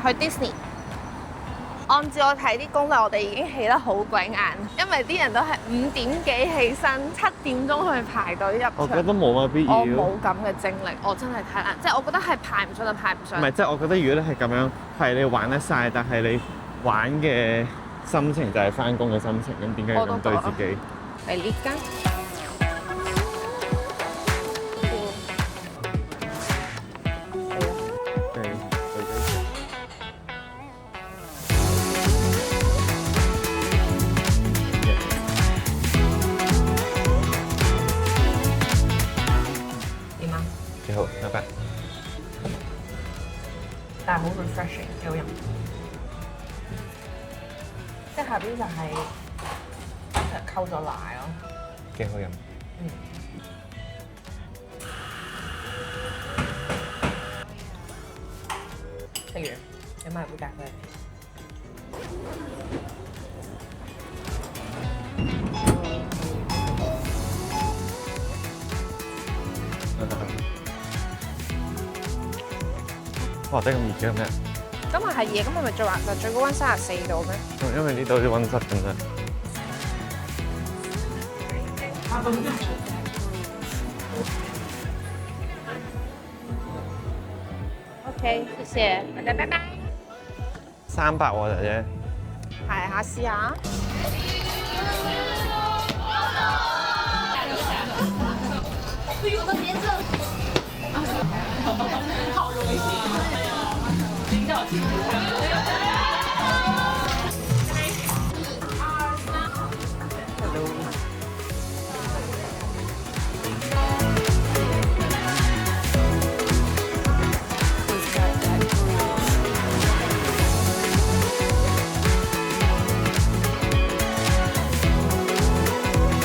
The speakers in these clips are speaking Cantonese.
去 Disney。按照我睇啲攻略，我哋已經起得好鬼晏，因為啲人都係5點幾起身，7點鐘去排隊入場。我覺得冇乜必要。我冇咁嘅精力，我真係太難，即係我覺得係排唔上就排唔上。唔係，即係我覺得如果你係咁樣，係你玩得晒，但係你玩嘅心情就係翻工嘅心情，咁點解要咁對自己？嚟呢間。幾好，拜拜。但係好 refreshing，幾好飲。即係下邊就係溝咗奶咯。幾好飲。食完，飲埋杯咖啡。哇！真係咁熱嘅咩？今日係夜，今日咪最高溫34度咩？因為呢度啲溫室咁啫。OK，謝謝，大家拜拜。300喎，姐姐。係下試下。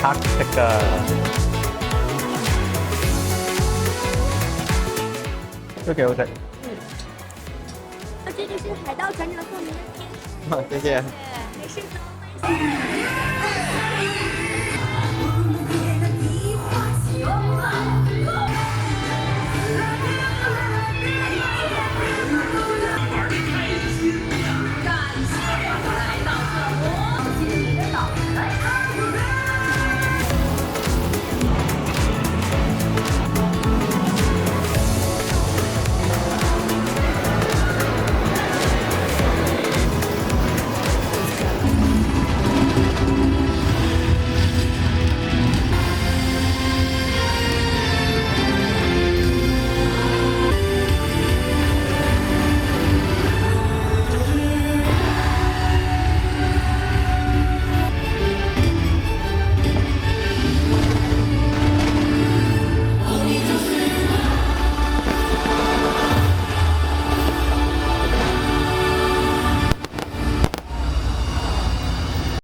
黑色㗎。都幾好食。这就是海盗船长送您的甜品。好，謝謝。没事的。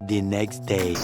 The next day.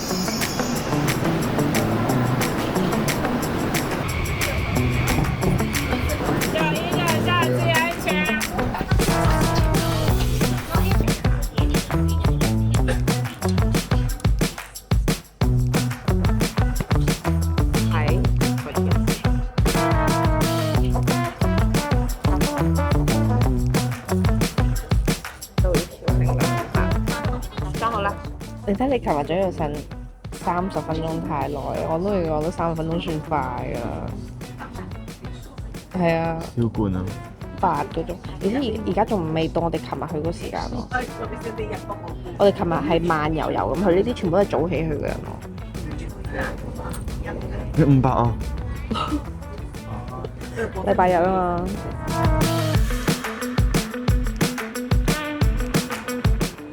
你睇你琴日喺度瞓30分鐘太耐，我都覺得30分鐘算快㗎啦。係啊，超攰啊8個鐘。你知而家仲未到我哋琴日去嗰時間咯。我哋琴日係慢悠悠咁去，呢啲全部都係早起去嘅人咯。你500啊？禮拜日啊嘛。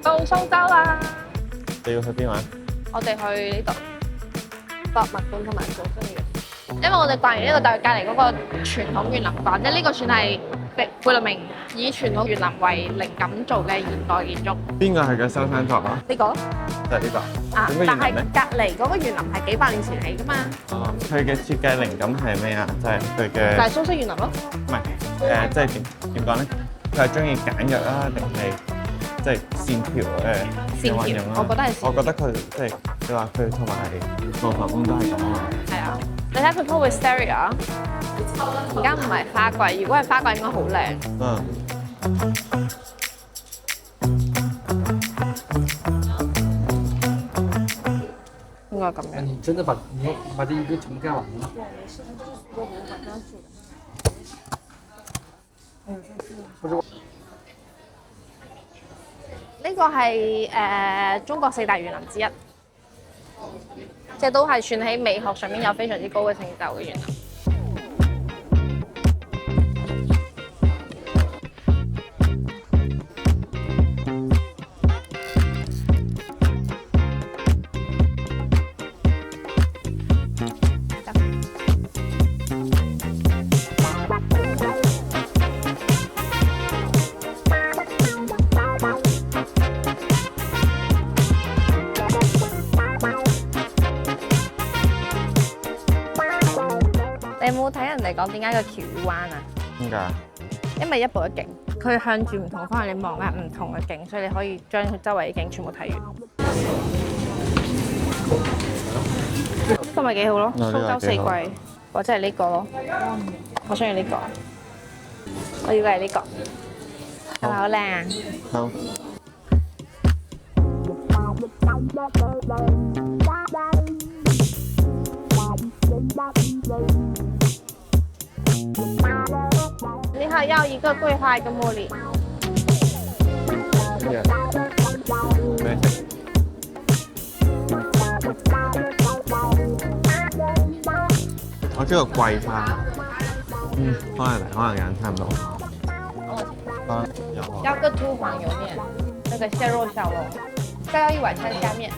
到蘇州啦！你要去邊玩？我哋去呢度博物館同埋做新園，因為我哋逛完呢個就係隔離嗰個傳統園林館，即係呢個算係貝聿銘以傳統園林為靈感做嘅現代建築。邊個係嘅收山塔啊？呢個就係呢個。啊，點解但係園林咧？隔離嗰個園林係幾百年前起㗎嘛，哦，佢嘅設計靈感係咩啊？就係佢就嘅係蘇式園林咯。唔係即係點講咧？佢係中意簡約啊，定係即係線條嘅運用啊？我覺得係線條我覺得佢即係你話佢同埋羅浮宮都係咁啊。係啊，你睇佢鋪 Wisteria，而家唔係花季，如果係花季應該好靚。嗯。應該咁樣。你真的把這一堆全部蓋完了嗎？呢個係中國四大園林之一，即係都係算喺美學上面有非常之高嘅成就嘅園林。你有冇睇人哋講點解個橋要彎啊？點解？因為一步一景，佢向住唔同方向你望係唔同嘅景，所以你可以將佢周圍嘅景全部睇完。呢個咪幾好咯，蘇州四季，或者係呢個咯。我想要呢個，我要嘅係呢個，係咪好靚啊？好。你好，要一個桂花，一個茉莉。咩？我知道桂花，可能人差唔多。要個豬黃油麵，那個蟹肉小龍，再要一碗山蝦麵。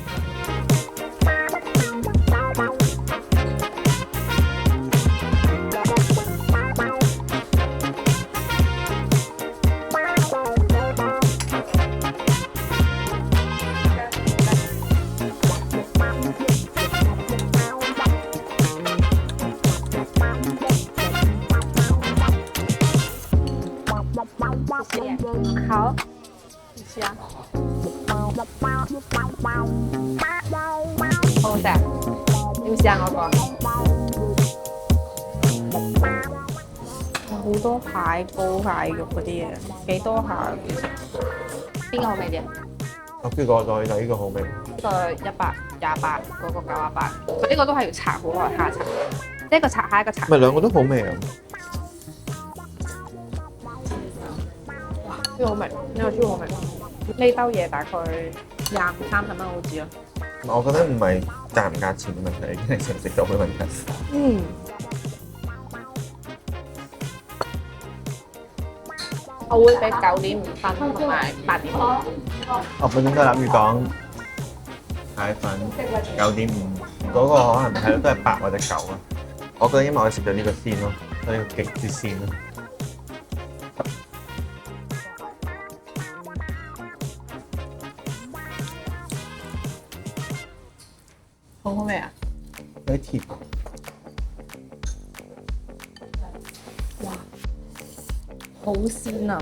好，你試下。好唔好食啊？要試下我個。好多蟹膏蟹肉嗰啲嘢，幾多下其實。邊個好味啲啊？我叫過再就呢個好味。呢個128，嗰個98，佢呢個都係要搽好耐下搽，一個搽下一個搽。咪兩個都好味啊！超好味，呢個超好味。呢兜嘢大概25-30蚊好似咯。我覺得唔係價唔價錢嘅問題，係食唔食到嘅問題。嗯。我會俾9.5分同埋8.5。我本身都諗住講蟹粉9.5，嗰個可能係都係8或者9啊。我覺得因為我食咗呢個鮮咯，所以極之鮮咯。好好味啊！有啲甜。哇，好鮮啊！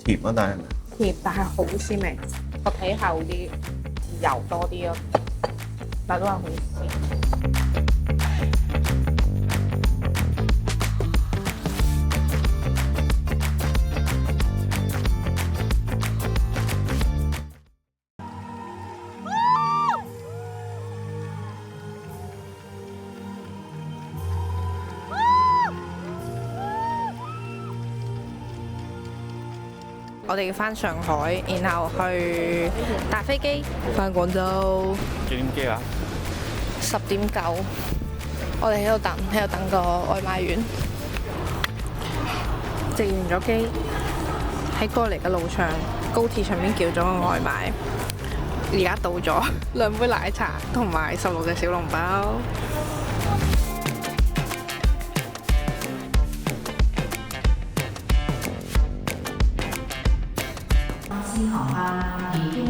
甜啊，但係甜，但係好鮮味，個皮厚啲，油多啲咯，但都係好鮮。我哋要翻上海，然後去搭飛機翻廣州。幾點機啊10.9。我哋喺度等個外賣員。食完咗機，喺過嚟嘅路上，高鐵上面叫咗個外賣，而家到咗2杯奶茶同埋16隻小籠包。航班已